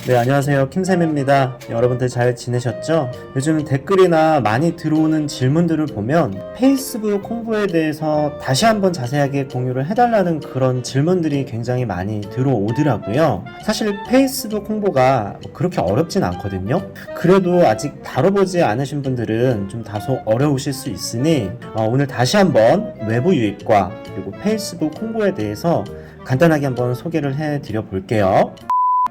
네, 안녕하세요. 킴쌤입니다. 여러분들 잘 지내셨죠? 요즘 댓글이나 많이 들어오는 질문들을 보면 페이스북 홍보에 대해서 다시 한번 자세하게 공유를 해달라는 그런 질문들이 굉장히 많이 들어오더라고요. 사실 페이스북 홍보가 그렇게 어렵진 않거든요. 그래도 아직 다뤄보지 않으신 분들은 좀 다소 어려우실 수 있으니 오늘 다시 한번 외부 유입과 그리고 페이스북 홍보에 대해서 간단하게 한번 소개를 해드려 볼게요.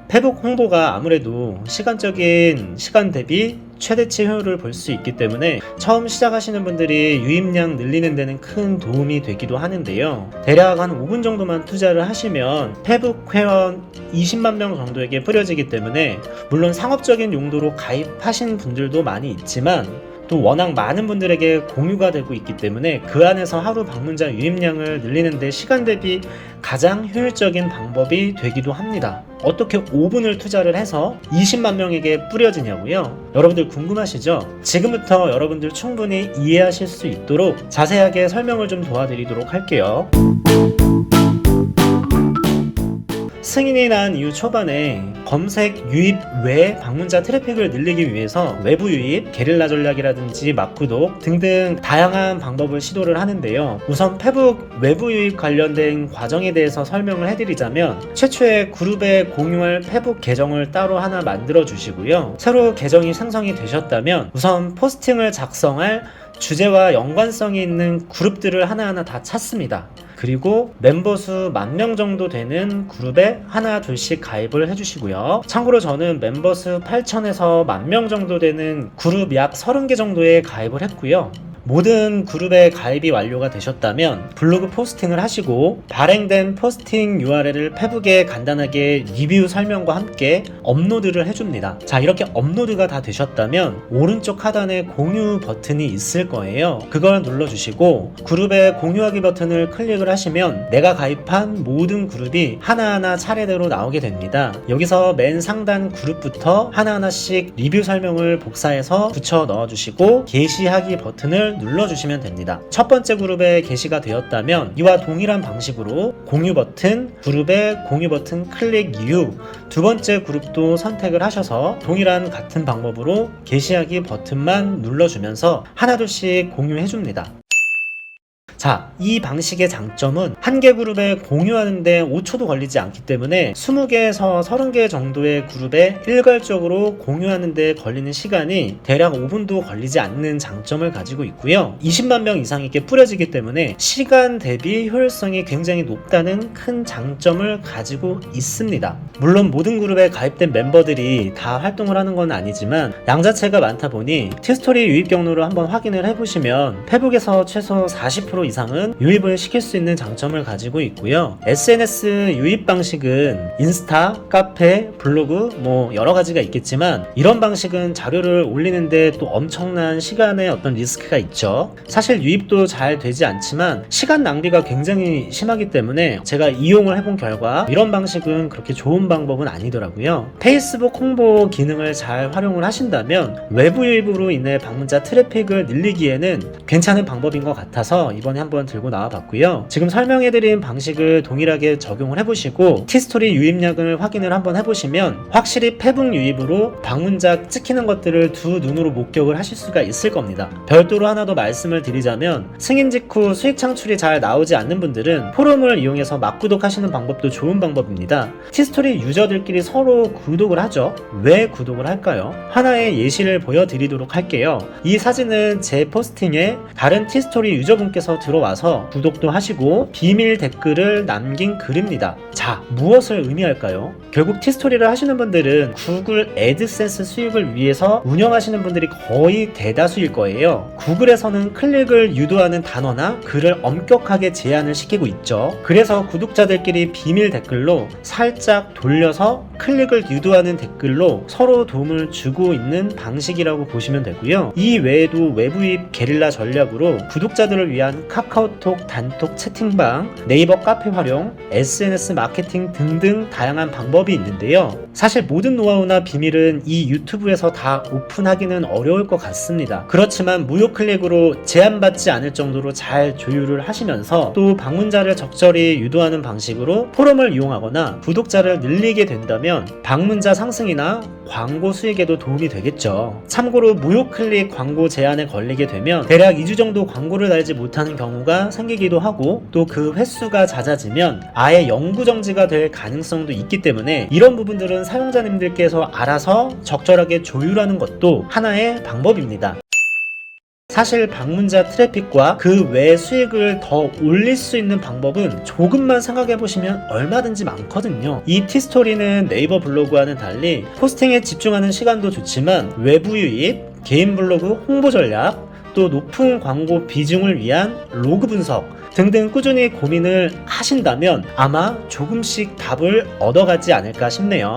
페북 홍보가 아무래도 시간적인 시간 대비 최대치 효율을 볼 수 있기 때문에 처음 시작하시는 분들이 유입량 늘리는 데는 큰 도움이 되기도 하는데요. 대략 한 5분 정도만 투자를 하시면 페북 회원 20만 명 정도에게 뿌려지기 때문에 물론 상업적인 용도로 가입하신 분들도 많이 있지만 또 워낙 많은 분들에게 공유가 되고 있기 때문에 그 안에서 하루 방문자 유입량을 늘리는 데 시간 대비 가장 효율적인 방법이 되기도 합니다. 어떻게 5분을 투자를 해서 20만 명에게 뿌려지냐고요? 여러분들 궁금하시죠? 지금부터 여러분들 충분히 이해하실 수 있도록 자세하게 설명을 좀 도와드리도록 할게요. 승인이 난 이후 초반에 검색 유입 외 방문자 트래픽을 늘리기 위해서 외부 유입, 게릴라 전략이라든지 막구독 등등 다양한 방법을 시도를 하는데요. 우선 페북 외부 유입 관련된 과정에 대해서 설명을 해드리자면 최초에 그룹에 공유할 페북 계정을 따로 하나 만들어 주시고요. 새로 계정이 생성이 되셨다면 우선 포스팅을 작성할 주제와 연관성이 있는 그룹들을 하나하나 다 찾습니다. 그리고 멤버 수 10,000명 정도 되는 그룹에 하나 둘씩 가입을 해주시고요. 참고로 저는 멤버 수 8,000에서 10,000명 정도 되는 그룹 약 30개 정도에 가입을 했고요. 모든 그룹에 가입이 완료가 되셨다면 블로그 포스팅을 하시고 발행된 포스팅 URL을 페북에 간단하게 리뷰 설명과 함께 업로드를 해줍니다. 자, 이렇게 업로드가 다 되셨다면 오른쪽 하단에 공유 버튼이 있을 거예요. 그걸 눌러주시고 그룹에 공유하기 버튼을 클릭을 하시면 내가 가입한 모든 그룹이 하나하나 차례대로 나오게 됩니다. 여기서 맨 상단 그룹부터 하나하나씩 리뷰 설명을 복사해서 붙여 넣어주시고 게시하기 버튼을 눌러주시면 됩니다. 첫 번째 그룹에 게시가 되었다면 이와 동일한 방식으로 공유 버튼, 그룹의 공유 버튼 클릭 이후 두 번째 그룹도 선택을 하셔서 동일한 같은 방법으로 게시하기 버튼만 눌러주면서 하나둘씩 공유해줍니다. 자, 이 방식의 장점은 한 개 그룹에 공유하는데 5초도 걸리지 않기 때문에 20개에서 30개 정도의 그룹에 일괄적으로 공유하는데 걸리는 시간이 대략 5분도 걸리지 않는 장점을 가지고 있고요. 20만 명 이상에게 뿌려지기 때문에 시간 대비 효율성이 굉장히 높다는 큰 장점을 가지고 있습니다. 물론 모든 그룹에 가입된 멤버들이 다 활동을 하는 건 아니지만 양자체가 많다 보니 티스토리 유입 경로를 한번 확인을 해보시면 페북에서 최소 40% 이상은 유입을 시킬 수 있는 장점을 가지고 있고요. SNS 유입 방식은 인스타, 카페, 블로그 여러 가지가 있겠지만 이런 방식은 자료를 올리는데 또 엄청난 시간의 어떤 리스크가 있죠. 사실 유입도 잘 되지 않지만 시간 낭비가 굉장히 심하기 때문에 제가 이용을 해본 결과 이런 방식은 그렇게 좋은 방법은 아니더라고요. 페이스북 홍보 기능을 잘 활용을 하신다면 외부 유입으로 인해 방문자 트래픽을 늘리기에는 괜찮은 방법인 것 같아서 이번에 한번 들고 나와 봤고요. 지금 설명해드린 방식을 동일하게 적용을 해보시고 티스토리 유입량을 확인을 한번 해보시면 확실히 페북 유입으로 방문자 찍히는 것들을 두 눈으로 목격을 하실 수가 있을 겁니다. 별도로 하나 더 말씀을 드리자면 승인 직후 수익 창출이 잘 나오지 않는 분들은 포럼을 이용해서 막구독 하시는 방법도 좋은 방법입니다. 티스토리 유저들끼리 서로 구독을 하죠. 왜 구독을 할까요? 하나의 예시를 보여드리도록 할게요. 이 사진은 제 포스팅에 다른 티스토리 유저분께서 들어와서 구독도 하시고 비밀 댓글을 남긴 글입니다. 자, 무엇을 의미할까요? 결국 티스토리를 하시는 분들은 구글 애드센스 수익을 위해서 운영하시는 분들이 거의 대다수일 거예요. 구글에서는 클릭을 유도하는 단어나 글을 엄격하게 제한을 시키고 있죠. 그래서 구독자들끼리 비밀 댓글로 살짝 돌려서 클릭을 유도하는 댓글로 서로 도움을 주고 있는 방식이라고 보시면 되고요. 이 외에도 외부 유입 게릴라 전략으로 구독자들을 위한 카카오톡 단톡 채팅방, 네이버 카페 활용, SNS 마케팅 등등 다양한 방법이 있는데요. 사실 모든 노하우나 비밀은 이 유튜브에서 다 오픈하기는 어려울 것 같습니다. 그렇지만 무료 클릭으로 제한받지 않을 정도로 잘 조율을 하시면서 또 방문자를 적절히 유도하는 방식으로 포럼을 이용하거나 구독자를 늘리게 된다면 방문자 상승이나 광고 수익에도 도움이 되겠죠. 참고로 무료 클릭 광고 제한에 걸리게 되면 대략 2주 정도 광고를 달지 못하는 경우가 생기기도 하고 또 그 횟수가 잦아지면 아예 영구 정지가 될 가능성도 있기 때문에 이런 부분들은 사용자님들께서 알아서 적절하게 조율하는 것도 하나의 방법입니다. 사실 방문자 트래픽과 그 외 수익을 더 올릴 수 있는 방법은 조금만 생각해 보시면 얼마든지 많거든요. 이 티스토리는 네이버 블로그와는 달리 포스팅에 집중하는 시간도 좋지만 외부 유입, 개인 블로그 홍보 전략, 또 높은 광고 비중을 위한 로그 분석 등등 꾸준히 고민을 하신다면 아마 조금씩 답을 얻어가지 않을까 싶네요.